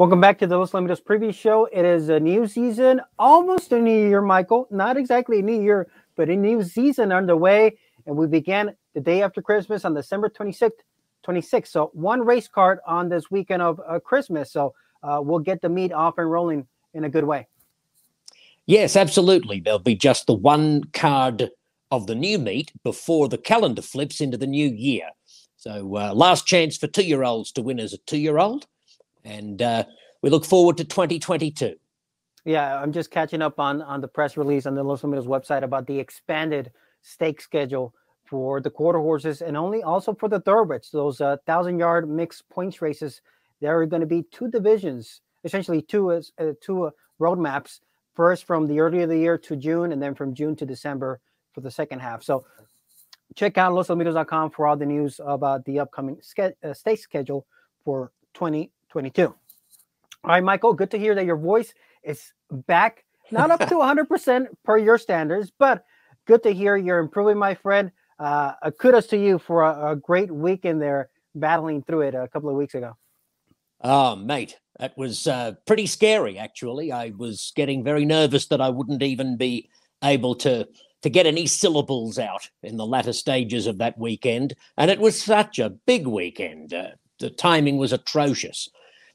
Welcome back to the Los Alamitos preview show. It is a new season, almost a new year, Michael. Not exactly a new year, but a new season underway. And we began the day after Christmas on December 26th. So one race card on this weekend of Christmas. So we'll get the meet off and rolling in a good way. Yes, absolutely. There'll be just the one card of the new meet before the calendar flips into the new year. So last chance for 2-year-olds to win as a 2-year-old. And we look forward to 2022. Yeah, I'm just catching up on the press release on the Los Alamitos website about the expanded stake schedule for the quarter horses and also for the thoroughbreds. Those 1,000-yard mixed points races, there are going to be two divisions, essentially two road maps. First from the early of the year to June, and then from June to December for the second half. So check out losalamitos.com for all the news about the upcoming stake schedule for 2022. All right, Michael, good to hear that your voice is back. Not up to 100% per your standards, but good to hear you're improving, my friend. Kudos to you for a great weekend there, battling through it a couple of weeks ago. Oh, mate, that was pretty scary, actually. I was getting very nervous that I wouldn't even be able to get any syllables out in the latter stages of that weekend. And it was such a big weekend. The timing was atrocious.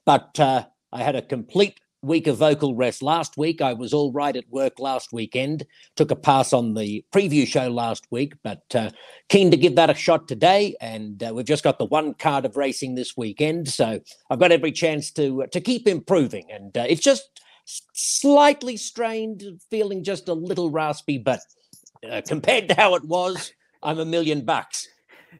But I had a complete week of vocal rest last week. I was all right at work last weekend. Took a pass on the preview show last week, but keen to give that a shot today. And we've just got the one card of racing this weekend. So I've got every chance to keep improving. And it's just slightly strained, feeling just a little raspy, but compared to how it was, I'm $1 million.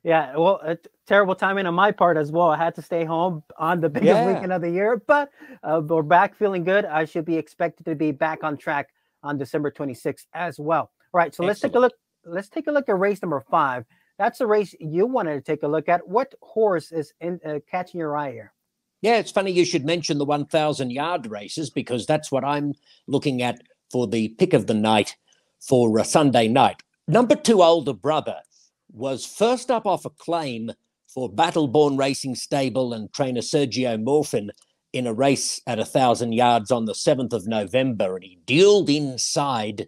Yeah, well, terrible timing on my part as well. I had to stay home on the biggest weekend of the year, but we're back feeling good. I should be expected to be back on track on December 26th as well. All right, so let's take a look. Let's take a look at race number 5. That's the race you wanted to take a look at. What horse is catching your eye here? Yeah, it's funny you should mention the 1,000-yard races because that's what I'm looking at for the pick of the night for Sunday night. Number 2, Older Brother, was first up off a claim for Battleborn Racing Stable and trainer Sergio Morfin in a race at 1,000 yards on the 7th of November. And he dueled inside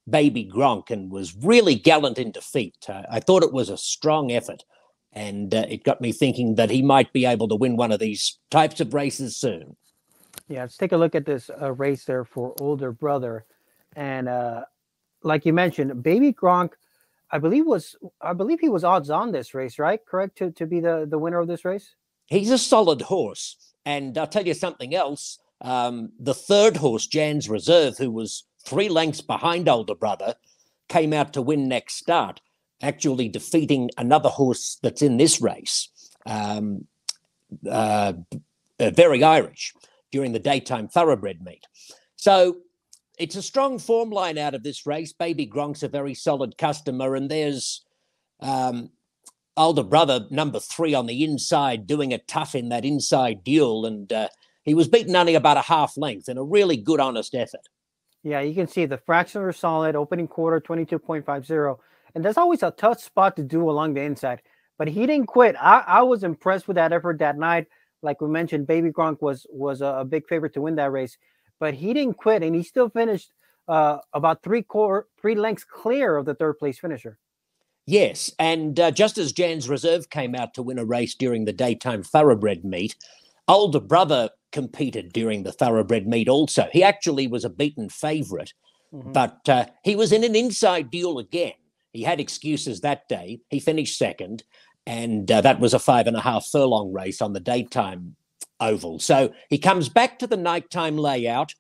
Baby Gronk and was really gallant in defeat. I thought it was a strong effort. And it got me thinking that he might be able to win one of these types of races soon. Yeah, let's take a look at this race there for Older Brother. And like you mentioned, Baby Gronk, I believe he was odds on this race, right? Correct, to be the winner of this race? He's a solid horse. And I'll tell you something else. The third horse, Jan's Reserve, who was 3 lengths behind Older Brother, came out to win next start, actually defeating another horse that's in this race, Very Irish, during the daytime thoroughbred meet. So it's a strong form line out of this race. Baby Gronk's a very solid customer, and there's Older Brother, number 3 on the inside, doing it tough in that inside duel, and he was beaten only about a half length in a really good, honest effort. Yeah, you can see the fractions are solid, opening quarter 22.50, and there's always a tough spot to do along the inside, but he didn't quit. I was impressed with that effort that night. Like we mentioned, Baby Gronk was a big favorite to win that race, but he didn't quit, and he still finished about 3 lengths clear of the third place finisher. Yes, and just as Jan's Reserve came out to win a race during the daytime thoroughbred meet, Older Brother competed during the thoroughbred meet also. He actually was a beaten favourite, but he was in an inside duel again. He had excuses that day. He finished second, and that was a 5.5 furlong race on the daytime oval. So he comes back to the nighttime layout,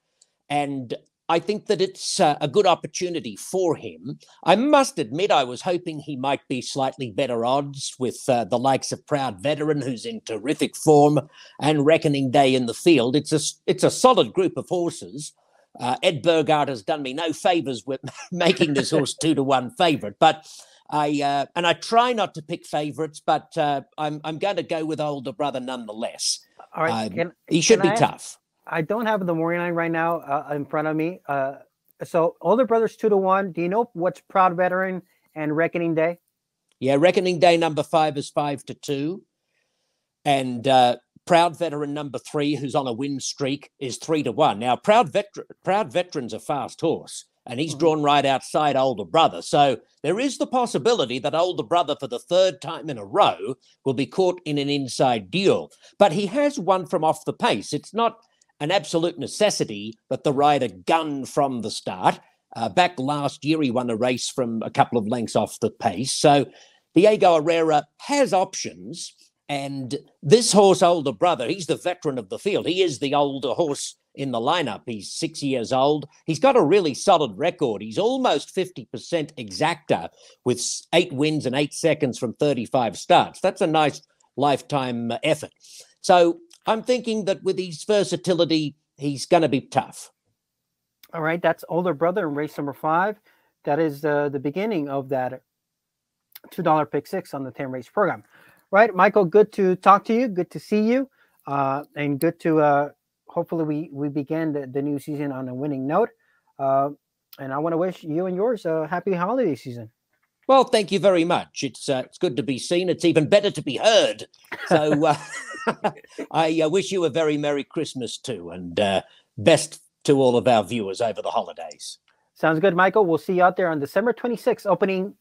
and I think that it's a good opportunity for him. I must admit, I was hoping he might be slightly better odds with the likes of Proud Veteran, who's in terrific form, and Reckoning Day in the field. It's a solid group of horses. Ed Burgard has done me no favours with making this horse 2-1 favourite, but I try not to pick favourites, but I'm going to go with Older Brother nonetheless. All right, he should be tough. I don't have the morning line right now in front of me. So Older Brother's 2-1. Do you know what's Proud Veteran and Reckoning Day? Yeah, Reckoning Day number 5 is 5-2. And Proud Veteran number 3, who's on a win streak, is 3-1. Now, Proud Veteran's a fast horse, and he's drawn right outside Older Brother. So there is the possibility that Older Brother, for the 3rd time in a row, will be caught in an inside deal. But he has won from off the pace. It's not an absolute necessity that the rider gun from the start. Back last year, he won a race from a couple of lengths off the pace. So Diego Herrera has options. And this horse, Older Brother, he's the veteran of the field. He is the older horse in the lineup. He's 6 years old. He's got a really solid record. He's almost 50% exacta with 8 wins and 8 seconds from 35 starts. That's a nice lifetime effort. So I'm thinking that with his versatility, he's going to be tough. All right, that's Older Brother in race number 5. That is the beginning of that $2 pick 6 on the 10 race program. Right, Michael, good to talk to you. Good to see you. And good to hopefully we begin the new season on a winning note. And I want to wish you and yours a happy holiday season. Well, thank you very much. It's good to be seen. It's even better to be heard. So I wish you a very Merry Christmas too, and best to all of our viewers over the holidays. Sounds good, Michael. We'll see you out there on December 26th, opening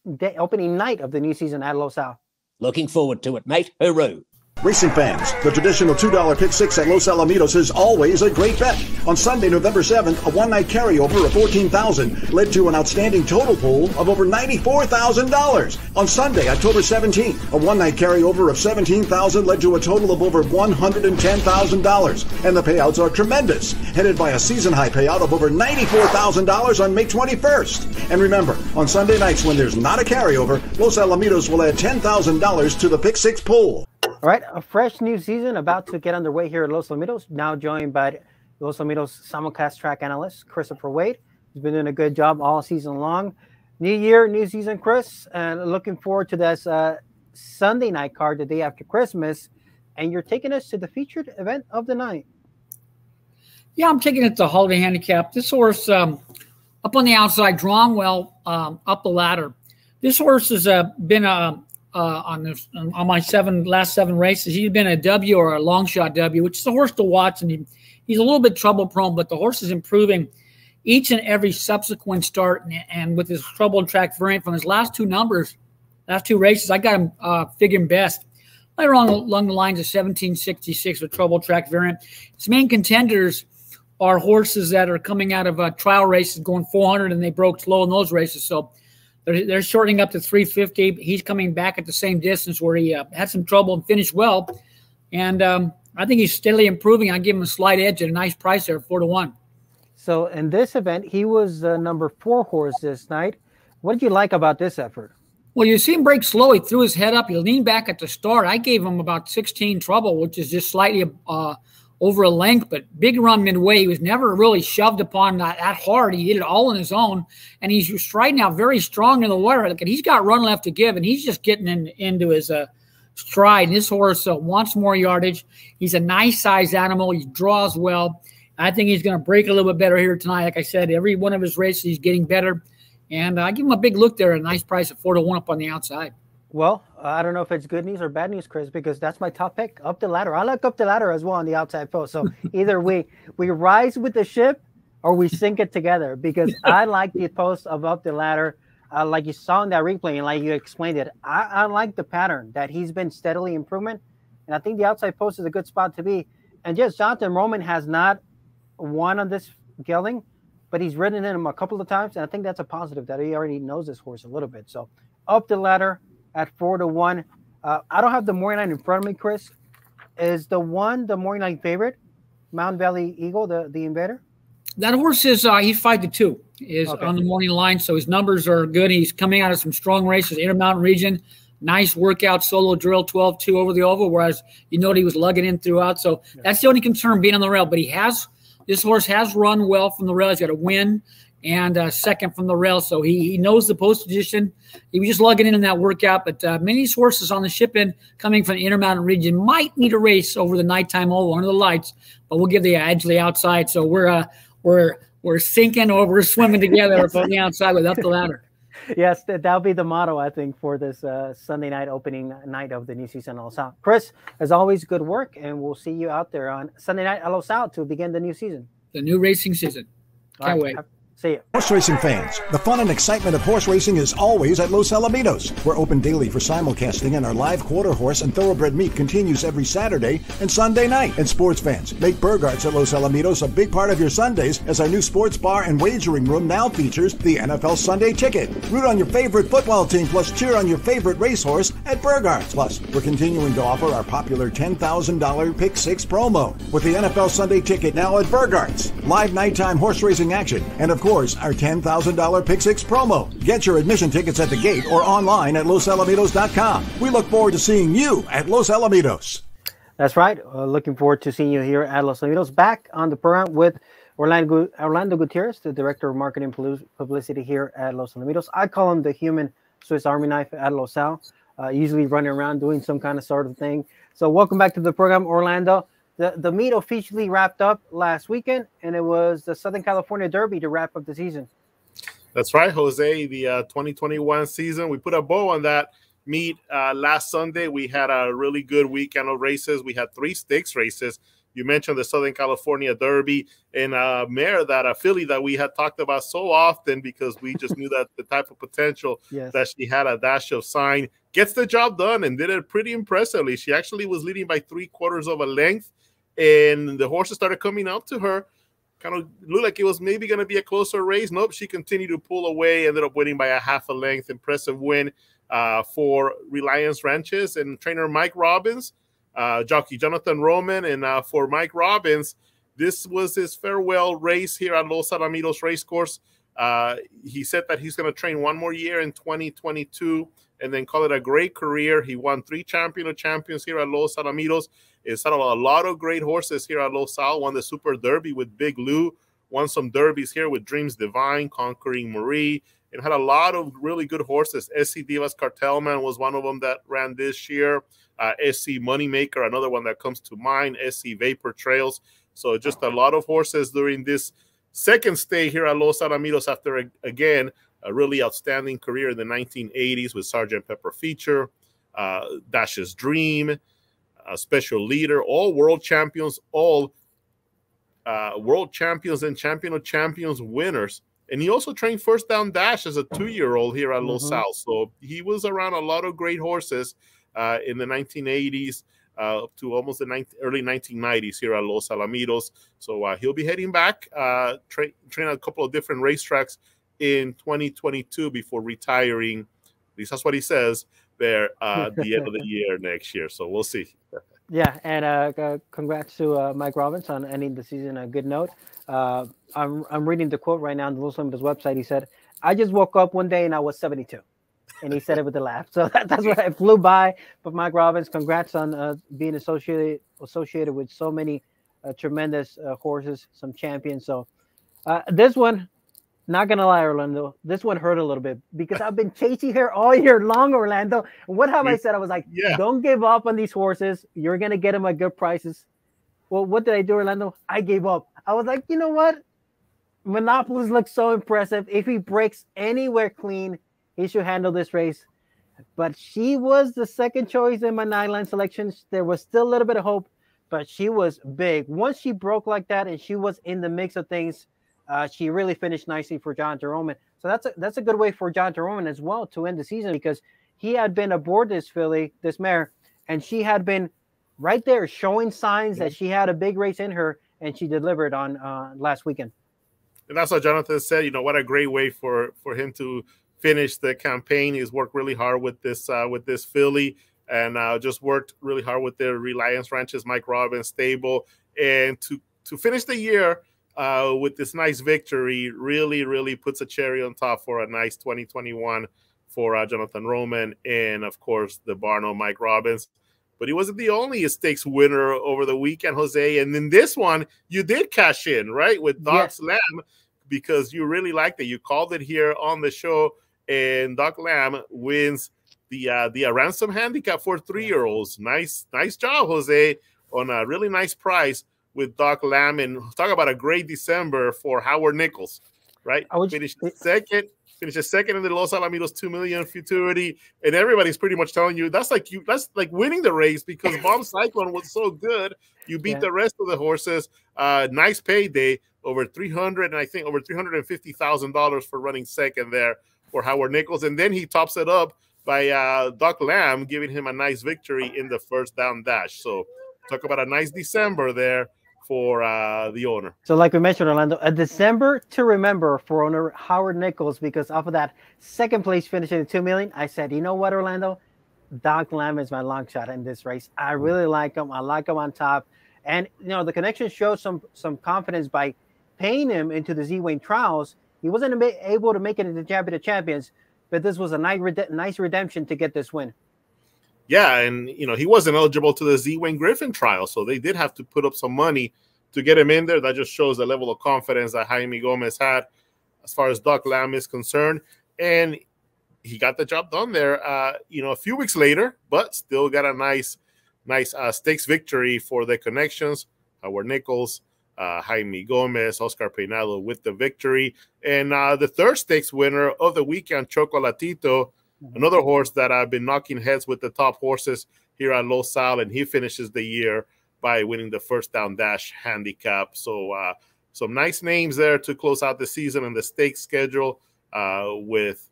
night of the new season at Los Al. Looking forward to it, mate. Hooroo. Racing fans, the traditional $2 pick 6 at Los Alamitos is always a great bet. On Sunday, November 7th, a one-night carryover of $14,000 led to an outstanding total pool of over $94,000. On Sunday, October 17th, a one-night carryover of $17,000 led to a total of over $110,000. And the payouts are tremendous, headed by a season-high payout of over $94,000 on May 21st. And remember, on Sunday nights when there's not a carryover, Los Alamitos will add $10,000 to the pick 6 pool. All right, a fresh new season about to get underway here at Los Alamitos, now joined by Los Alamitos simulcast track analyst, Christopher Wade. He's been doing a good job all season long. New year, new season, Chris, and looking forward to this Sunday night card the day after Christmas. And you're taking us to the featured event of the night. Yeah, I'm taking it to Holiday Handicap. This horse, up on the outside, drawn well up the ladder. This horse has been on my last seven races. He's been a W or a long shot W, which is a horse to watch, and he's a little bit trouble prone, but the horse is improving each and every subsequent start. And with his trouble track variant from his last two races, I got him figuring best. Later on along the lines of 1766 with trouble track variant. His main contenders are horses that are coming out of trial races going 400, and they broke slow in those races. So they're shortening up to 350. He's coming back at the same distance where he had some trouble and finished well. And I think he's steadily improving. I give him a slight edge at a nice price there, 4-1. So in this event, he was the number 4 horse this night. What did you like about this effort? Well, you see him break slow. He threw his head up. He leaned back at the start. I gave him about 16 trouble, which is just slightly over a length, but big run midway. He was never really shoved upon that hard. He did it all on his own, and he's striding out very strong in the water. Look, and he's got run left to give, and he's just getting into his stride. And this horse wants more yardage. He's a nice-sized animal. He draws well. I think he's going to break a little bit better here tonight. Like I said, every one of his races, he's getting better. And I give him a big look there, a nice price at 4-1 up on the outside. Well, I don't know if it's good news or bad news, Chris, because that's my top pick, Up the Ladder. I like Up the Ladder as well on the outside post. So either we rise with the ship or we sink it together, because I like the post of Up the Ladder. Like you saw in that replay and like you explained it, I like the pattern that he's been steadily improving. And I think the outside post is a good spot to be. And yes, Jonathan Roman has not won on this gelding, but he's ridden in him a couple of times. And I think that's a positive that he already knows this horse a little bit. So Up the Ladder at 4-1. I don't have the morning line in front of me, Chris. Is the morning line favorite, Mountain Valley Eagle, the Invader? That horse is he's 5-2 on the morning line, so his numbers are good. He's coming out of some strong races, Intermountain region, nice workout solo drill, 12-2 over the oval, whereas you know he was lugging in throughout. So that's the only concern, being on the rail. But this horse has run well from the rail. He's got a win and second from the rail, so he knows the post position. He was just lugging in that workout, but many of these horses on the ship-in coming from the Intermountain region might need a race over the nighttime oval under the lights, but we'll give the edge to the outside. So we're sinking or we're swimming together from the outside with Up the Ladder. Yes, that'll be the motto, I think, for this Sunday night opening night of the new season at Los Al. Chris, as always, good work, and we'll see you out there on Sunday night at Los Al to begin the new season. The new racing season. Can't wait. See you. Horse racing fans, the fun and excitement of horse racing is always at Los Alamitos. We're open daily for simulcasting, and our live quarter horse and thoroughbred meet continues every Saturday and Sunday night. And sports fans, make Burgarts at Los Alamitos a big part of your Sundays, as our new sports bar and wagering room now features the NFL Sunday Ticket. Root on your favorite football team, plus cheer on your favorite racehorse at Burgarts. Plus, we're continuing to offer our popular $10,000 Pick 6 promo with the NFL Sunday Ticket now at Burgarts. Live nighttime horse racing action, and of course, our $10,000 Pick 6 promo. Get your admission tickets at the gate or online at losalamitos.com. We look forward to seeing you at Los Alamitos. That's right. Looking forward to seeing you here at Los Alamitos. Back on the program with Orlando Gutierrez, the Director of Marketing Publicity here at Los Alamitos. I call him the human Swiss Army knife at Los Al, usually running around doing some kind of sort of thing. So welcome back to the program, Orlando. The meet officially wrapped up last weekend, and it was the Southern California Derby to wrap up the season. That's right, Jose. The 2021 season, we put a bow on that meet last Sunday. We had a really good weekend of races. We had 3 stakes races. You mentioned the Southern California Derby, and Mare, that filly that we had talked about so often because we just knew that the type of potential that she had, a dash of sign, gets the job done and did it pretty impressively. She actually was leading by 3/4 of a length, and the horses started coming up to her. Kind of looked like it was maybe going to be a closer race. Nope, she continued to pull away, ended up winning by a 1/2 length. Impressive win for Reliance Ranches and trainer Mike Robbins, jockey Jonathan Roman. And for Mike Robbins, this was his farewell race here at Los Alamitos Racecourse. He said that he's going to train one more year in 2022 and then call it a great career. He won 3 Champion of Champions here at Los Alamitos. It's had a lot of great horses here at Los Al. Won the Super Derby with Big Lou. Won some derbies here with Dreams Divine, Conquering Marie, and had a lot of really good horses. SC Divas Cartelman was one of them that ran this year. SC Moneymaker, another one that comes to mind. SC Vapor Trails. So just a lot of horses during this second stay here at Los Alamitos after, again, a really outstanding career in the 1980s with Sgt. Pepper Feature, Dash's Dream, Special Leader, all world champions, all world champions and Champion of Champions winners. And he also trained First Down Dash as a 2-year-old here at Los Al. So he was around a lot of great horses in the 1980s up to almost the early 1990s here at Los Alamitos. So he'll be heading back, train a couple of different racetracks in 2022 before retiring. At least that's what he says there at the end of the year next year. So we'll see. Yeah, and congrats to Mike Robbins on ending the season on a good note. I'm reading the quote right now on the Los Alamitos website. He said, "I just woke up one day and I was 72." And he said it with a laugh. So that's what it flew by. But Mike Robbins, congrats on being associated with so many tremendous horses, some champions. So this one, not going to lie, Orlando, this one hurt a little bit because I've been chasing her all year long, Orlando. And what have I said? I was like, don't give up on these horses. You're going to get them at good prices. Well, what did I do, Orlando? I gave up. I was like, you know what? Monopolis looks so impressive. If he breaks anywhere clean, he should handle this race. But she was the second choice in my 9-line selections. There was still a little bit of hope, but she was big. Once she broke like that and she was in the mix of things, she really finished nicely for Jonathan Roman. So that's a good way for Jonathan Roman as well to end the season, because he had been aboard this filly, this mare, and she had been right there showing signs that she had a big race in her, and she delivered on last weekend. And that's what Jonathan said. You know, what a great way for him to finish the campaign. He's worked really hard with this filly, and just worked really hard with the Reliance Ranches Mike Robbins stable, and to finish the year with this nice victory really puts a cherry on top for a nice 2021 for Jonathan Roman, and of course the Barno Mike Robbins. But he wasn't the only stakes winner over the weekend, Jose. And in this one, you did cash in, right, with Doc's Lamb, because you really liked it. You called it here on the show, and Doc Lamb wins the ransom handicap for 3-year-olds. Nice job, Jose, on a really nice price with Doc Lamb. And talk about a great December for Howard Nichols, right? Finished second finishes second in the Los Alamitos 2 million futurity, and everybody's pretty much telling you that's like winning the race because Bomb Cyclone was so good. You beat the rest of the horses. Nice payday, over 300 and I think over $350,000 for running second there for Howard Nichols, and then he tops it up by Doc Lamb giving him a nice victory in the first down dash. So talk about a nice December there for the owner. So like we mentioned, Orlando, a December to remember for owner Howard Nichols, because off of that second place finish in the 2 million, I said, you know what, Orlando, Doc Lamb is my long shot in this race. I really like him. I like him on top. And, you know, the connection showed some confidence by paying him into the Z-Wing trials. He wasn't able to make it into Champion of Champions, but this was a nice redemption to get this win. Yeah, and, you know, he wasn't eligible to the Z-Wing Griffin trial, so they did have to put up some money to get him in there. That just shows the level of confidence that Jaime Gomez had as far as Doc Lamb is concerned. And he got the job done there, you know, a few weeks later, but still got a nice stakes victory for the connections. Howard Nichols, Jaime Gomez, Oscar Peinado with the victory. And the third stakes winner of the weekend, Chocolatito, another horse that I've been knocking heads with the top horses here at Los Al, and he finishes the year by winning the first down dash handicap. So some nice names there to close out the season and the stakes schedule with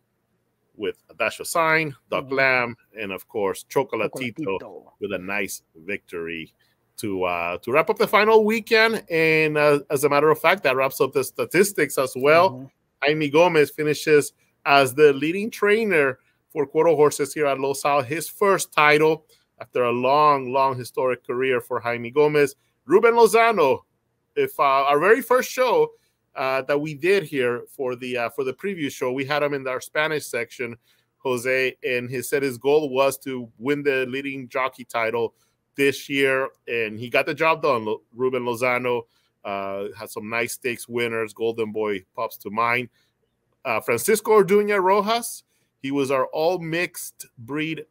a dash of sign, Doc Lamb, and of course Chocolatito with a nice victory to wrap up the final weekend. And as a matter of fact, that wraps up the statistics as well. Jaime Gomez finishes as the leading trainer for quarter horses here at Los Al, his first title after a long historic career for Jaime Gomez. Ruben Lozano, if our very first show that we did here for the preview show, we had him in our Spanish section, Jose, and he said his goal was to win the leading jockey title this year, and he got the job done. Ruben Lozano had some nice stakes winners. Golden Boy pops to mind. Francisco Orduña Rojas, he was our all mixed breed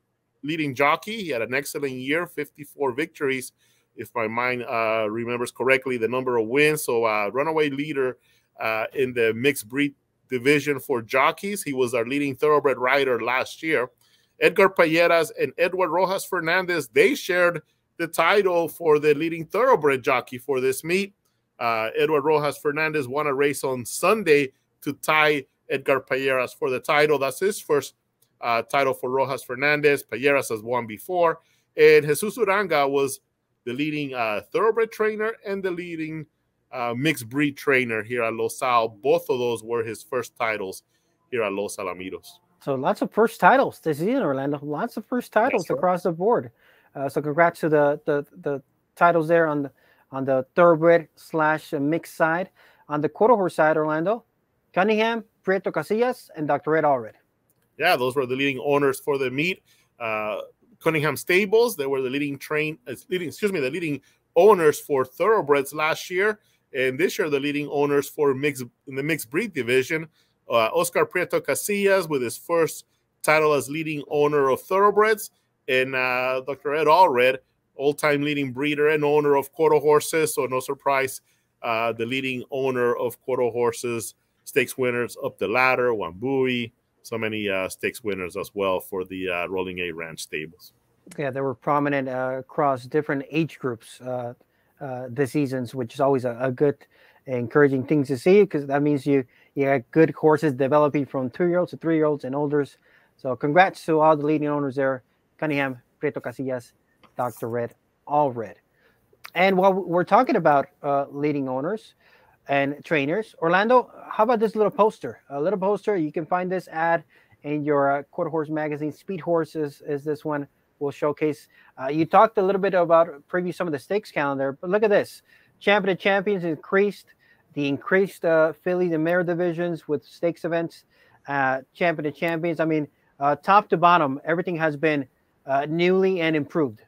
leading jockey. He had an excellent year, 54 victories, if my mind remembers correctly, the number of wins. So runaway leader in the mixed breed division for jockeys. He was our leading thoroughbred rider last year. Edgar Payeras and Edward Rojas Fernandez, they shared the title for the leading thoroughbred jockey for this meet. Edward Rojas Fernandez won a race on Sunday to tie Edgar Payeras for the title. That's his first title for Rojas Fernandez. Payeras has won before. And Jesus Uranga was the leading thoroughbred trainer and the leading mixed breed trainer here at Los Al. Both of those were his first titles here at Los Alamitos. So lots of first titles this season, Orlando. Lots of first titles across the board. So congrats to the titles there on the thoroughbred / mixed side. On the quarter horse side, Orlando, Cunningham, Prieto Casillas, and Dr. Ed Allred. Yeah, those were the leading owners for the meet. Cunningham Stables, they were the leading owners for thoroughbreds last year, and this year the leading owners for in the mixed breed division. Oscar Prieto Casillas with his first title as leading owner of thoroughbreds, and Dr. Ed Allred, all-time leading breeder and owner of quarter horses. So no surprise, the leading owner of quarter horses, stakes winners up the ladder, Wambui, so many stakes winners as well for the Rolling A Ranch stables. Yeah, they were prominent across different age groups this season, which is always a good, encouraging thing to see, because that means you have good horses developing from 2-year-olds to 3-year-olds and olders. So congrats to all the leading owners there, Cunningham, Prieto Casillas, Dr. Ed Allred. And while we're talking about leading owners and trainers, Orlando, how about this little poster? A little poster. You can find this ad in your quarter horse magazine. Speed Horses is this one. We'll showcase. You talked a little bit about preview some of the stakes calendar, but look at this. Champion of Champions increased. The increased fillies and mare divisions with stakes events. Champion of Champions. I mean, top to bottom, everything has been newly and improved.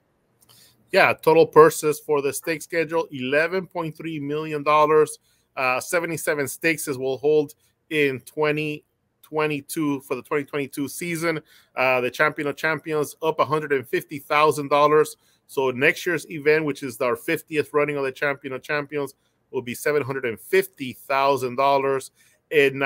Yeah, total purses for the stake schedule, $11.3 million. 77 stakes will hold in 2022 for the 2022 season. The Champion of Champions up $150,000. So next year's event, which is our 50th running of the Champion of Champions, will be $750,000. And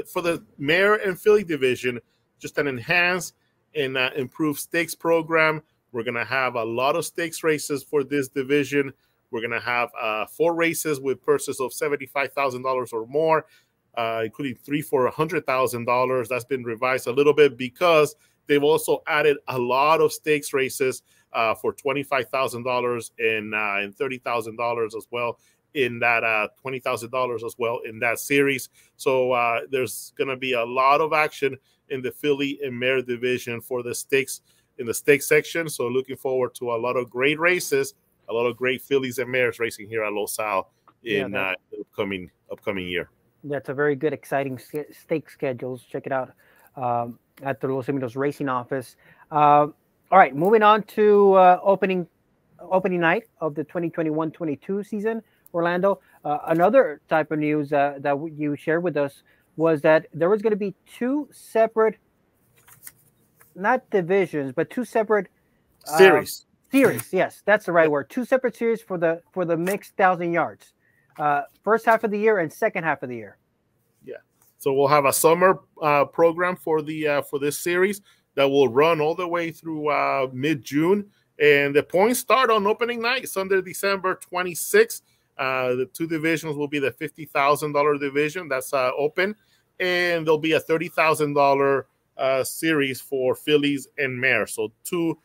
for the mare and filly division, just an enhanced and improved stakes program. We're going to have a lot of stakes races for this division. We're going to have 4 races with purses of $75,000 or more, including 3 for $100,000. That's been revised a little bit because they've also added a lot of stakes races for $25,000 and $30,000 as well in that $20,000 as well in that series. So there's going to be a lot of action in the filly and mare division for the stakes in the stakes section. So looking forward to a lot of great races, a lot of great fillies and mares racing here at Los Al in the upcoming year. That's a very good, exciting stake schedules. Check it out at the Los Alamitos Racing Office. All right, moving on to opening night of the 2021-22 season, Orlando. Another type of news that you shared with us was that there was going to be 2 separate, not divisions, but 2 separate series. Series, yes, that's the right word. 2 separate series for the mixed 1,000 yards. First half of the year and second half of the year. Yeah, so we'll have a summer program for this series that will run all the way through mid-June, and the points start on opening night, Sunday, December 26th. The 2 divisions will be the $50,000 division that's open, and there'll be a $30,000 series for fillies and mares. So two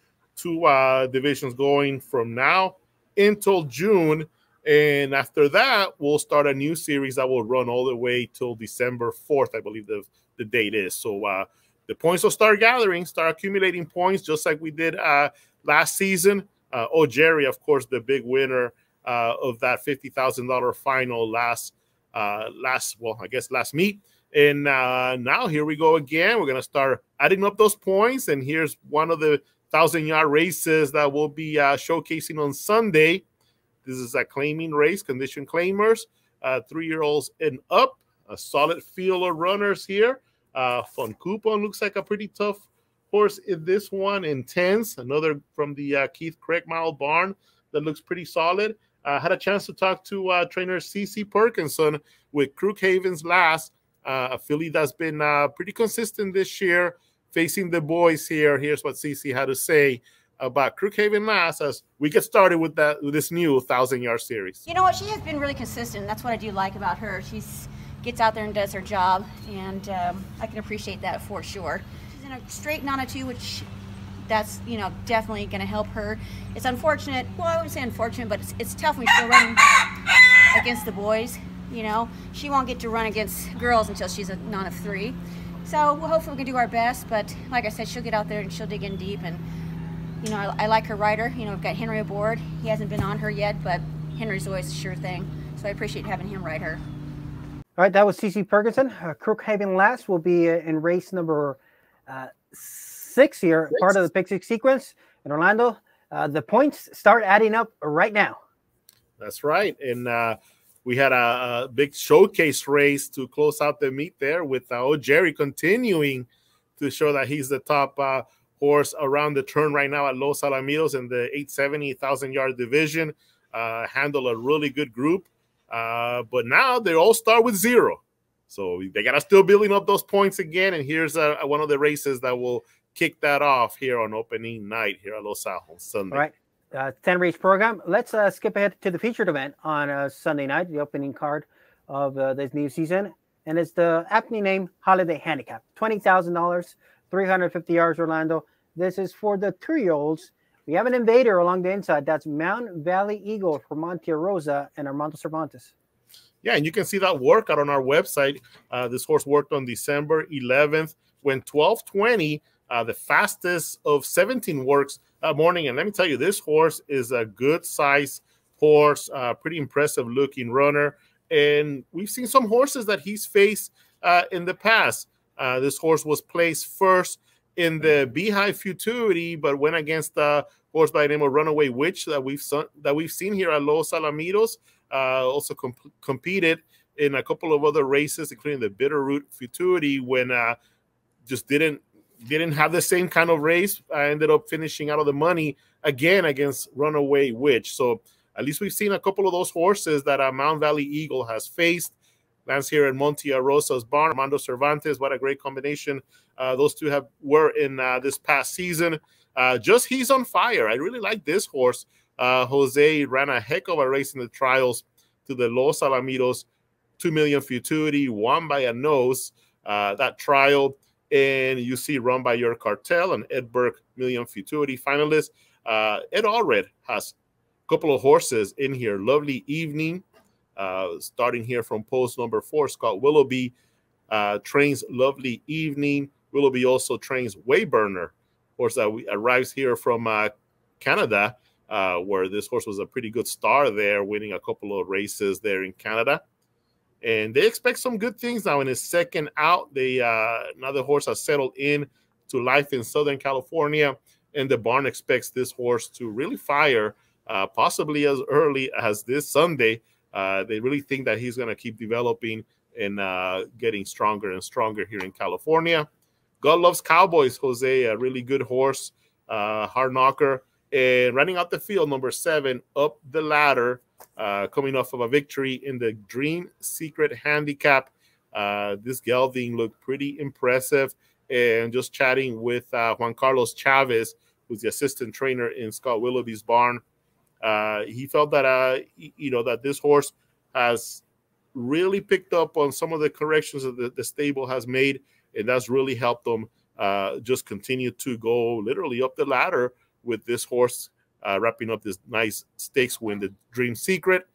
divisions going from now until June. And after that, we'll start a new series that will run all the way till December 4th, I believe the date is. So the points will start gathering, start accumulating points, just like we did last season. Jerry, of course, the big winner of that $50,000 final last meet. And now here we go again. We're going to start adding up those points. And here's one of the 1,000-yard races that we'll be showcasing on Sunday. This is a claiming race, condition claimers, 3-year-olds and up. A solid field of runners here. Von Coupon looks like a pretty tough horse in this one. Intense, another from the Keith Craig Mile barn that looks pretty solid. Had a chance to talk to trainer CC Perkinson with Crookhaven Lass, a filly that's been pretty consistent this year, facing the boys here. Here's what CC had to say about Crookhaven Lass as we get started with this new 1,000-yard series. You know what? She has been really consistent. That's what I do like about her. She gets out there and does her job, and I can appreciate that for sure. She's in a straight 902, which that's, you know, definitely going to help her. It's unfortunate. Well, I wouldn't say unfortunate, but it's tough when she's running against the boys. You know, she won't get to run against girls until she's a 903. So we'll hopefully we can do our best. But like I said, she'll get out there and she'll dig in deep. And you know, I like her rider. You know, we've got Henry aboard. He hasn't been on her yet, but Henry's always a sure thing. So I appreciate having him ride her. All right, that was CC Perkinson. Crookhaven Lass will be in race number 6 here, part of the Pick 6 sequence in Orlando. The points start adding up right now. That's right. And we had a big showcase race to close out the meet there with Jerry continuing to show that he's the top horse around the turn right now at Los Alamitos in the 1,000-yard division. Handle a really good group. But now they all start with 0. So they got to still building up those points again. And here's one of the races that will kick that off here on opening night here at Los Al on Sunday. All right. 10-race program. Let's skip ahead to the featured event on Sunday night, the opening card of this new season. And it's the aptly named Holiday Handicap. $20,000, 350 yards, Orlando. This is for the 2-year-olds. We have an invader along the inside. That's Mount Valley Eagle for Monte Rosa and Armando Cervantes. Yeah, and you can see that workout on our website. This horse worked on December 11th, went 12:20, the fastest of 17 works that morning. And let me tell you, this horse is a good size horse, pretty impressive looking runner. And we've seen some horses that he's faced in the past. This horse was placed first in the Beehive Futurity, but went against a horse by the name of Runaway Witch that we've seen here at Los Alamitos. Also competed in a couple of other races, including the Bitterroot Futurity, when just didn't have the same kind of race. I ended up finishing out of the money again against Runaway Witch. So at least we've seen a couple of those horses that Mount Valley Eagle has faced. lands here in Monte Rosa's barn. Armando Cervantes, what a great combination those two were in this past season. Just He's on fire. I really like this horse. Jose ran a heck of a race in the trials to the Los Alamitos, 2 million futurity, won by a nose that trial. And you see run by your cartel and Ed Burke, million futurity finalist. Ed Allred has a couple of horses in here. Lovely Evening, starting here from post number 4. Scott Willoughby trains Lovely Evening. Willoughby also trains Wayburner, horse that arrives here from Canada, where this horse was a pretty good star there, winning a couple of races there in Canada. And they expect some good things now in his second out. Another horse has settled in to life in Southern California, and the barn expects this horse to really fire, possibly as early as this Sunday. They really think that he's going to keep developing and getting stronger and stronger here in California. God Loves Cowboys, Jose, a really good horse, hard knocker. And running out the field, number 7, Up the Ladder, coming off of a victory in the Dream Secret Handicap. This gelding looked pretty impressive. And just chatting with Juan Carlos Chavez, who's the assistant trainer in Scott Willoughby's barn, he felt that that this horse has really picked up on some of the corrections that the stable has made, and that's really helped them just continue to go literally up the ladder with this horse wrapping up this nice stakes win, the Dream Secret.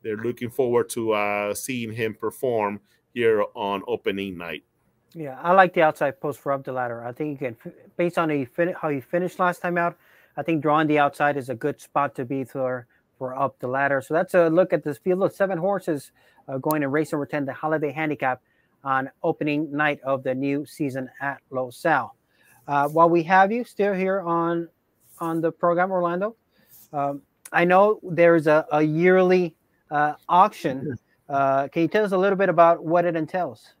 They're looking forward to seeing him perform here on opening night. Yeah, I like the outside post for Up the Ladder. I think you can, based on how he finished last time out, I think drawing the outside is a good spot to be for Up the Ladder. So that's a look at this field of 7 horses going in race number 10, the Holiday Handicap, on opening night of the new season at Los Al. While we have you still here on the program, Orlando, I know there's a yearly auction. Can you tell us a little bit about what it entails?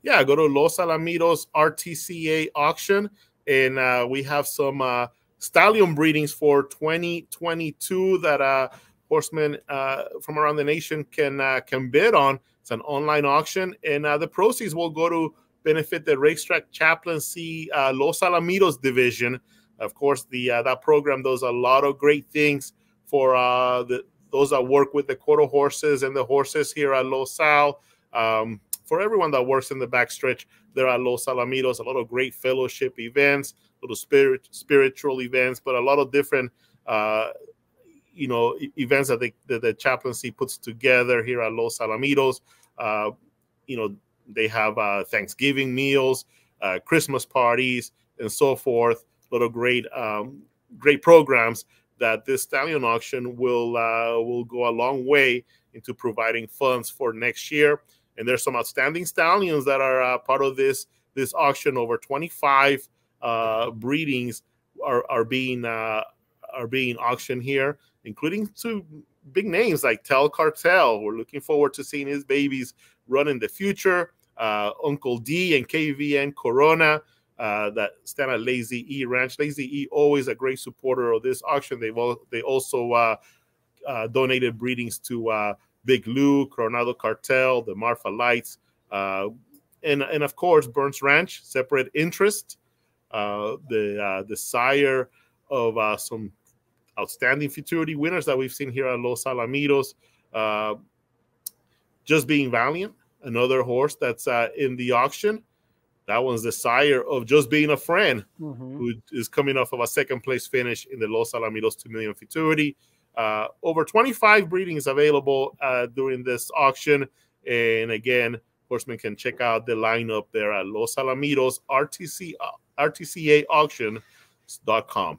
Yeah, go to Los Alamitos Rtca auction, and we have some stallion breedings for 2022 that horsemen from around the nation can bid on. It's an online auction, and the proceeds will go to benefit the Racetrack Chaplaincy Los Alamitos division. Of course, that program does a lot of great things for those that work with the quarter horses and the horses here at Los Al. For everyone that works in the backstretch there at Los Alamitos, a lot of great fellowship events, little spiritual events, but a lot of different events that the chaplaincy puts together here at Los Alamitos. They have Thanksgiving meals, Christmas parties, and so forth. A lot of great programs that this stallion auction will go a long way into providing funds for next year. And there's some outstanding stallions that are part of this auction. Over 25 breedings are being auctioned here, including 2 big names like Tel Cartel. We're looking forward to seeing his babies run in the future. Uncle D and KVN Corona that stand at Lazy E Ranch. Lazy E, always a great supporter of this auction. They also donated breedings to Big Lou, Coronado Cartel, the Marfa Lights, and of course Burns Ranch, Separate Interest, the sire of some outstanding futurity winners that we've seen here at Los Alamitos. Just Being Valiant, another horse that's in the auction. That one's the sire of Just Being a Friend, who is coming off of a second place finish in the Los Alamitos 2 million futurity. Over 25 breedings available during this auction. And again, horsemen can check out the lineup there at Los Alamitos RTCA auction.com.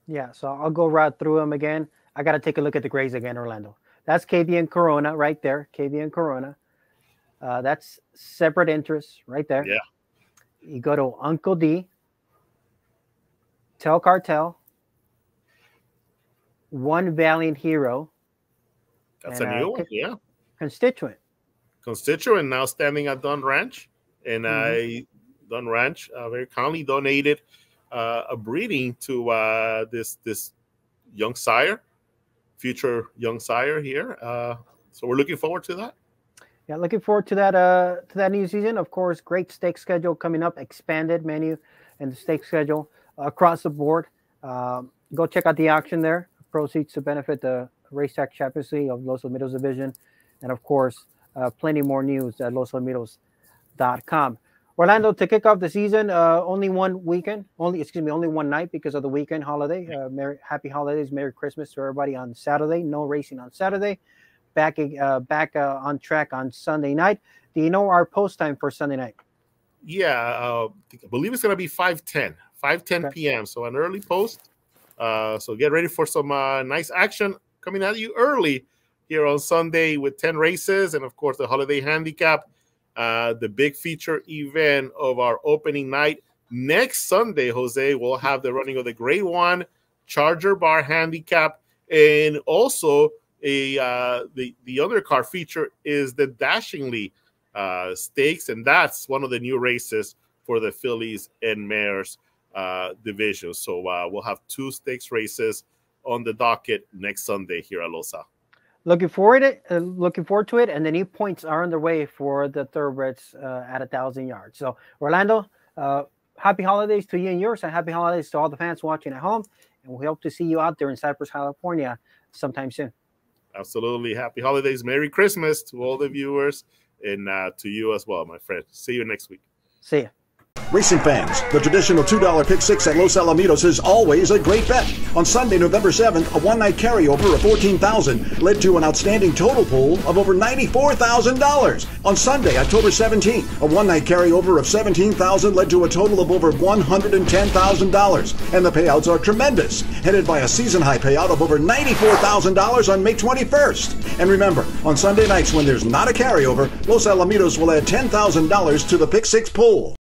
Yeah, so I'll go right through them again. I got to take a look at the grays again, Orlando. That's KVN Corona right there, KVN Corona. That's Separate Interest right there. Yeah. You go to Uncle D, Tel Cartel, One Valiant Hero. That's a new one, yeah. Constituent now standing at Dunn Ranch. And Dunn Ranch very kindly donated a breeding to this young sire, future young sire here. So we're looking forward to that. Yeah, looking forward to that new season. Of course, great stake schedule coming up, expanded menu and the stake schedule across the board. Go check out the auction there. Proceeds to benefit the Racetrack Champions League of Los Alamitos Division, and of course, plenty more news at losalamitos.com. Orlando, to kick off the season, only one night because of the weekend holiday. Happy holidays, Merry Christmas to everybody on Saturday. No racing on Saturday. Back on track on Sunday night. Do you know our post time for Sunday night? Yeah, I believe it's going to be 5:10 okay. p.m. So an early post. So get ready for some nice action coming at you early here on Sunday with 10 races and, of course, the Holiday Handicap, the big feature event of our opening night. Next Sunday, Jose, we'll have the running of the Grade 1 Charger Bar Handicap, and also the undercard feature is the Dashingly Stakes, and that's one of the new races for the Fillies and Mares division. So we'll have 2 stakes races on the docket next Sunday here at Losa. Looking forward to it, and the new points are underway for the thoroughbreds at 1,000 yards. So Orlando, happy holidays to you and yours, and happy holidays to all the fans watching at home. And we hope to see you out there in Cypress, California sometime soon. Absolutely. Happy holidays. Merry Christmas to all the viewers, and to you as well, my friend. See you next week. See ya. Racing fans, the traditional $2 pick six at Los Alamitos is always a great bet. On Sunday, November 7th, a one-night carryover of $14,000 led to an outstanding total pool of over $94,000. On Sunday, October 17th, a one-night carryover of $17,000 led to a total of over $110,000. And the payouts are tremendous, headed by a season-high payout of over $94,000 on May 21st. And remember, on Sunday nights when there's not a carryover, Los Alamitos will add $10,000 to the pick six pool.